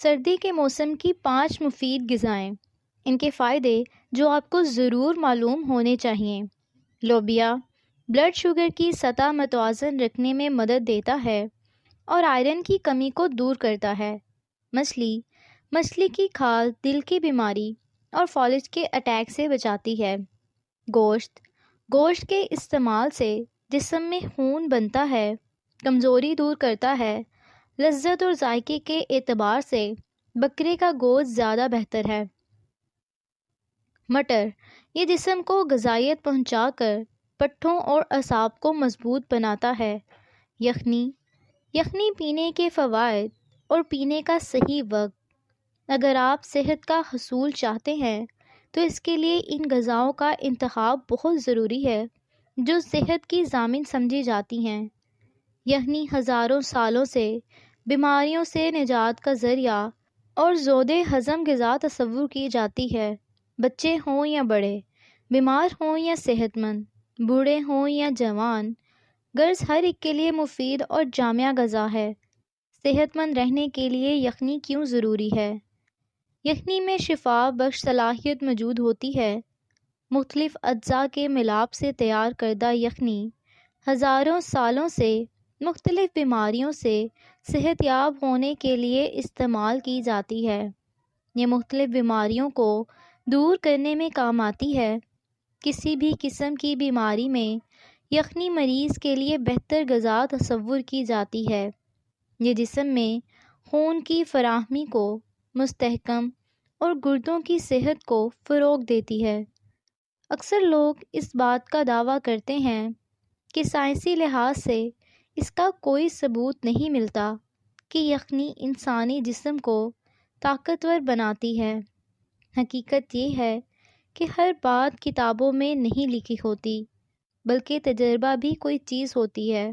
سردی کے موسم کی 5 مفید غذائیں، ان کے فائدے جو آپ کو ضرور معلوم ہونے چاہیے۔ لوبیا بلڈ شوگر کی سطح متوازن رکھنے میں مدد دیتا ہے اور آئرن کی کمی کو دور کرتا ہے۔ مچھلی کی کھال دل کی بیماری اور فالج کے اٹیک سے بچاتی ہے۔ گوشت کے استعمال سے جسم میں خون بنتا ہے، کمزوری دور کرتا ہے۔ لذت اور ذائقے کے اعتبار سے بکرے کا گوشت زیادہ بہتر ہے۔ مٹر یہ جسم کو غذائیت پہنچا کر پٹھوں اور اعصاب کو مضبوط بناتا ہے۔ یخنی پینے کے فوائد اور پینے کا صحیح وقت۔ اگر آپ صحت کا حصول چاہتے ہیں تو اس کے لیے ان غذاؤں کا انتخاب بہت ضروری ہے جو صحت کی ضامن سمجھی جاتی ہیں۔ یخنی ہزاروں سالوں سے بیماریوں سے نجات کا ذریعہ اور زود ہضم غذا تصور کی جاتی ہے۔ بچے ہوں یا بڑے، بیمار ہوں یا صحت مند، بوڑھے ہوں یا جوان، غرض ہر ایک کے لیے مفید اور جامع غذا ہے۔ صحت مند رہنے کے لیے یخنی کیوں ضروری ہے؟ یخنی میں شفا بخش صلاحیت موجود ہوتی ہے۔ مختلف اجزاء کے ملاپ سے تیار کردہ یخنی ہزاروں سالوں سے مختلف بیماریوں سے صحت یاب ہونے کے لیے استعمال کی جاتی ہے۔ یہ مختلف بیماریوں کو دور کرنے میں کام آتی ہے۔ کسی بھی قسم کی بیماری میں یخنی مریض کے لیے بہتر غذا تصور کی جاتی ہے۔ یہ جسم میں خون کی فراہمی کو مستحکم اور گردوں کی صحت کو فروغ دیتی ہے۔ اکثر لوگ اس بات کا دعویٰ کرتے ہیں کہ سائنسی لحاظ سے اس کا کوئی ثبوت نہیں ملتا کہ یخنی انسانی جسم کو طاقتور بناتی ہے۔ حقیقت یہ ہے کہ ہر بات کتابوں میں نہیں لکھی ہوتی، بلکہ تجربہ بھی کوئی چیز ہوتی ہے۔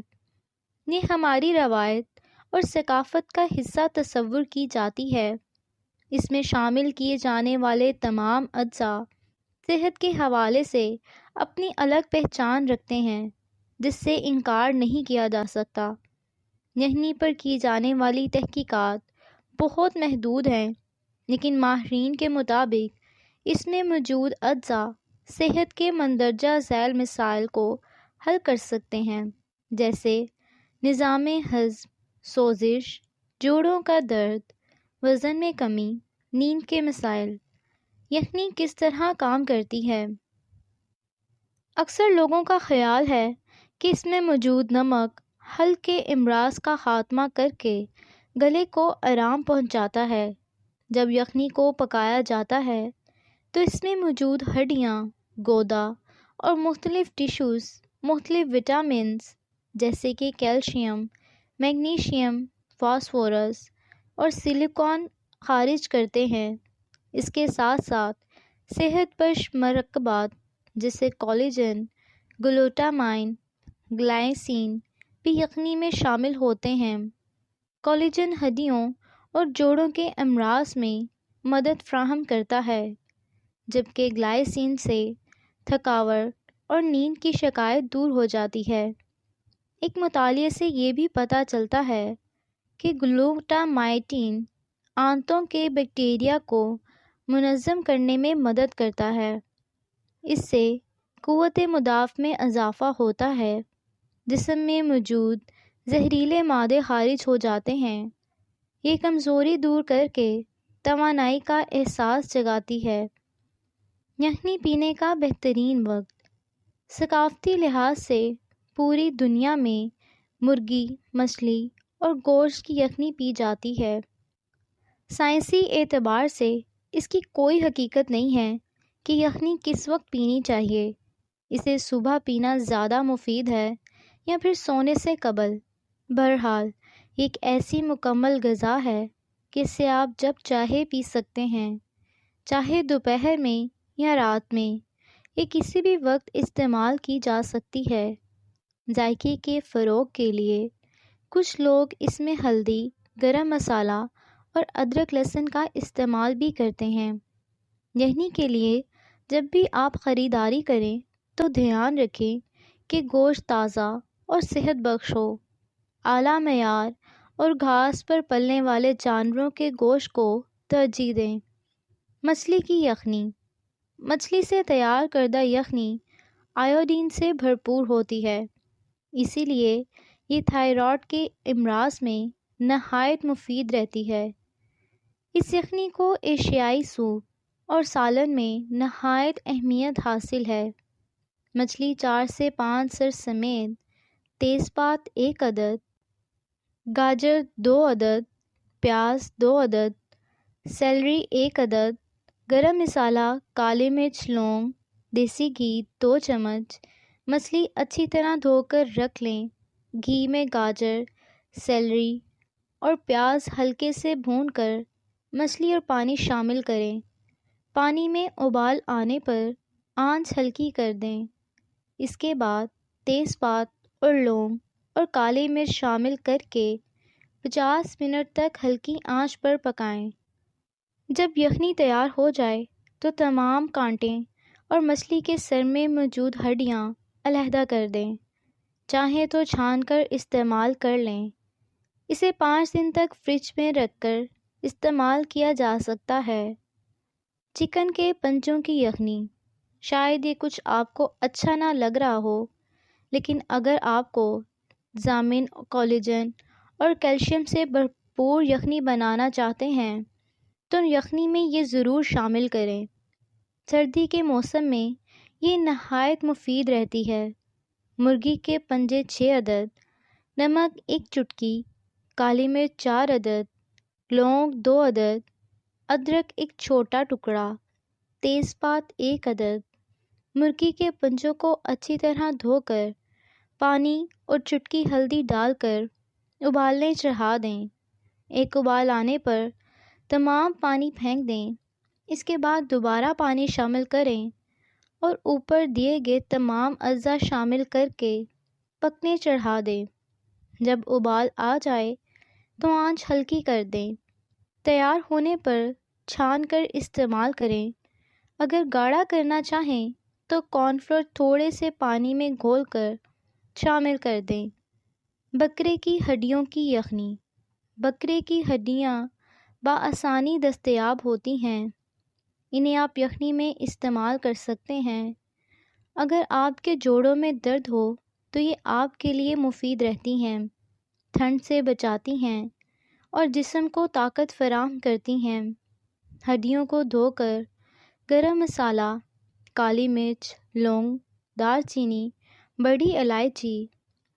یہ ہماری روایت اور ثقافت کا حصہ تصور کی جاتی ہے۔ اس میں شامل کیے جانے والے تمام اجزاء صحت کے حوالے سے اپنی الگ پہچان رکھتے ہیں جس سے انکار نہیں کیا جا سکتا۔ یخنی پر کی جانے والی تحقیقات بہت محدود ہیں، لیکن ماہرین کے مطابق اس میں موجود اجزاء صحت کے مندرجہ ذیل مسائل کو حل کر سکتے ہیں، جیسے نظام ہضم، سوزش، جوڑوں کا درد، وزن میں کمی، نیند کے مسائل۔ یخنی کس طرح کام کرتی ہے؟ اکثر لوگوں کا خیال ہے کہ اس میں موجود نمک حلق کے امراض کا خاتمہ کر کے گلے کو آرام پہنچاتا ہے۔ جب یخنی کو پکایا جاتا ہے تو اس میں موجود ہڈیاں، گودا اور مختلف ٹشوز مختلف وٹامنز جیسے کہ کیلشیم، میگنیشیم، فاسفورس اور سلیکون خارج کرتے ہیں۔ اس کے ساتھ ساتھ صحت بخش مرکبات جیسے کولیجن، گلوٹامائن، گلائسین بھی یخنی میں شامل ہوتے ہیں۔ کولیجن ہڈیوں اور جوڑوں کے امراض میں مدد فراہم کرتا ہے، جبکہ گلائسین سے تھکاوٹ اور نیند کی شکایت دور ہو جاتی ہے۔ ایک مطالعے سے یہ بھی پتہ چلتا ہے کہ گلوٹامائن آنتوں کے بیکٹیریا کو منظم کرنے میں مدد کرتا ہے۔ اس سے قوت مدافع میں اضافہ ہوتا ہے، جسم میں موجود زہریلے مادے خارج ہو جاتے ہیں۔ یہ کمزوری دور کر کے توانائی کا احساس جگاتی ہے۔ یخنی پینے کا بہترین وقت۔ ثقافتی لحاظ سے پوری دنیا میں مرغی، مچھلی اور گوشت کی یخنی پی جاتی ہے۔ سائنسی اعتبار سے اس کی کوئی حقیقت نہیں ہے کہ یخنی کس وقت پینی چاہیے۔ اسے صبح پینا زیادہ مفید ہے یا پھر سونے سے قبل۔ بہرحال یہ ایک ایسی مکمل غذا ہے کہ اسے آپ جب چاہے پی سکتے ہیں، چاہے دوپہر میں یا رات میں، یہ کسی بھی وقت استعمال کی جا سکتی ہے۔ ذائقے کے فروغ کے لیے کچھ لوگ اس میں ہلدی، گرم مسالہ اور ادرک لہسن کا استعمال بھی کرتے ہیں۔ یخنی کے لیے جب بھی آپ خریداری کریں تو دھیان رکھیں کہ گوشت تازہ اور صحت بخش ہو، اعلیٰ معیار اور گھاس پر پلنے والے جانوروں کے گوشت کو ترجیح دیں۔ مچھلی کی یخنی۔ مچھلی سے تیار کردہ یخنی آیوڈین سے بھرپور ہوتی ہے، اسی لیے یہ تھائرائیڈ کے امراض میں نہایت مفید رہتی ہے۔ اس یخنی کو ایشیائی سوپ اور سالن میں نہایت اہمیت حاصل ہے۔ مچھلی 4 سے 5 سر سمیت، تیز پات 1 عدد، گاجر 2 عدد، پیاز 2 عدد، سیلری 1 عدد، گرم مسالہ، کالی مرچ، لونگ، دیسی گھی 2 چمچ۔ مچھلی اچھی طرح دھو کر رکھ لیں۔ گھی میں گاجر، سیلری اور پیاز ہلکے سے بھون کر مچھلی اور پانی شامل کریں۔ پانی میں ابال آنے پر آنچ ہلکی کر دیں۔ اس کے بعد تیز پات اور لونگ اور کالی مرچ شامل کر کے 50 منٹ تک ہلکی آنچ پر پکائیں۔ جب یخنی تیار ہو جائے تو تمام کانٹے اور مچھلی کے سر میں موجود ہڈیاں علیحدہ کر دیں۔ چاہیں تو چھان کر استعمال کر لیں۔ اسے 5 دن تک فریج میں رکھ کر استعمال کیا جا سکتا ہے۔ چکن کے پنجوں کی یخنی۔ شاید یہ کچھ آپ کو اچھا نہ لگ رہا ہو، لیکن اگر آپ کو وٹامن، کولیجن اور کیلشیم سے بھرپور یخنی بنانا چاہتے ہیں تو یخنی میں یہ ضرور شامل کریں۔ سردی کے موسم میں یہ نہایت مفید رہتی ہے۔ مرغی کے پنجے 6 عدد، نمک 1 چٹکی، کالی مرچ 4 عدد، لونگ 2 عدد، ادرک 1 چھوٹا ٹکڑا، تیز پات 1 عدد۔ مرغی کے پنجوں کو اچھی طرح دھو کر پانی اور چٹکی ہلدی ڈال کر ابالنے چڑھا دیں۔ ایک ابال آنے پر تمام پانی پھینک دیں۔ اس کے بعد دوبارہ پانی شامل کریں اور اوپر دیے گئے تمام اجزاء شامل کر کے پکنے چڑھا دیں۔ جب ابال آ جائے تو آنچ ہلکی کر دیں۔ تیار ہونے پر چھان کر استعمال کریں۔ اگر گاڑھا کرنا چاہیں تو کارن فلور تھوڑے سے پانی میں گھول کر شامل کر دیں۔ بکرے کی ہڈیوں کی یخنی۔ بکرے کی ہڈیاں بآسانی دستیاب ہوتی ہیں۔ انہیں آپ یخنی میں استعمال کر سکتے ہیں۔ اگر آپ کے جوڑوں میں درد ہو تو یہ آپ کے لیے مفید رہتی ہیں، ٹھنڈ سے بچاتی ہیں اور جسم کو طاقت فراہم کرتی ہیں۔ ہڈیوں کو دھو کر گرم مسالہ، کالی مرچ، لونگ، دار چینی، بڑی الائچی،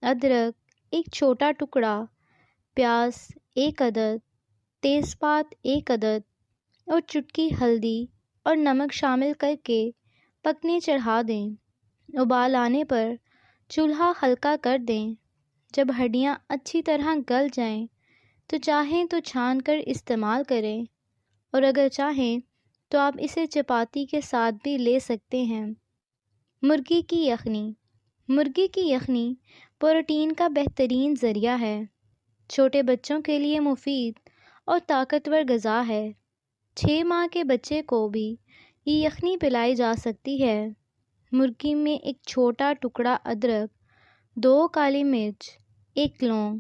ادرک 1 چھوٹا ٹکڑا، پیاز 1 عدد، تیز پات 1 عدد اور چٹکی ہلدی اور نمک شامل کر کے پکنے چڑھا دیں۔ ابال آنے پر چولہا ہلکا کر دیں۔ جب ہڈیاں اچھی طرح گل جائیں تو چاہیں تو چھان کر استعمال کریں، اور اگر چاہیں تو آپ اسے چپاتی کے ساتھ بھی لے سکتے ہیں۔ مرغی کی یخنی۔ مرغی کی یخنی پروٹین کا بہترین ذریعہ ہے۔ چھوٹے بچوں کے لیے مفید اور طاقتور غذا ہے۔ 6 ماہ کے بچے کو بھی یہ یخنی پلائی جا سکتی ہے۔ مرغی میں 1 چھوٹا ٹکڑا ادرک، 2 کالی مرچ، 1 لونگ،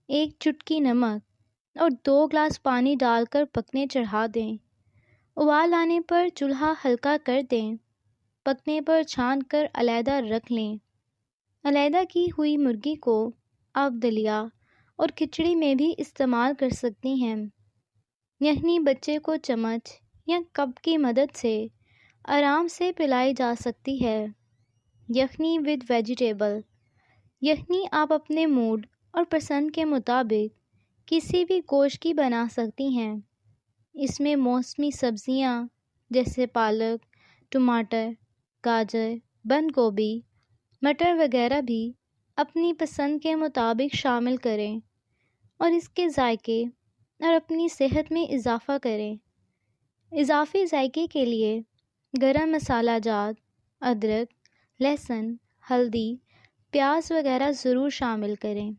1 چٹکی نمک اور 2 گلاس پانی ڈال کر پکنے چڑھا دیں۔ ابال آنے پر چولہا ہلکا کر دیں۔ پکنے پر چھان کر علیحدہ رکھ لیں۔ علیحدہ کی ہوئی مرغی کو آپ دلیا اور کھچڑی میں بھی استعمال کر سکتی ہیں۔ یخنی بچے کو چمچ یا کپ کی مدد سے آرام سے پلائی جا سکتی ہے۔ یخنی ود ویجیٹیبل۔ یخنی آپ اپنے موڈ اور پسند کے مطابق کسی بھی گوشت کی بنا سکتی ہیں۔ اس میں موسمی سبزیاں جیسے پالک، ٹماٹر، گاجر، بند گوبھی، مٹر وغیرہ بھی اپنی پسند کے مطابق شامل کریں اور اس کے ذائقے اور اپنی صحت میں اضافہ کریں۔ اضافی ذائقے کے لیے گرم مسالہ جات، ادرک، لہسن، ہلدی، پیاز وغیرہ ضرور شامل کریں۔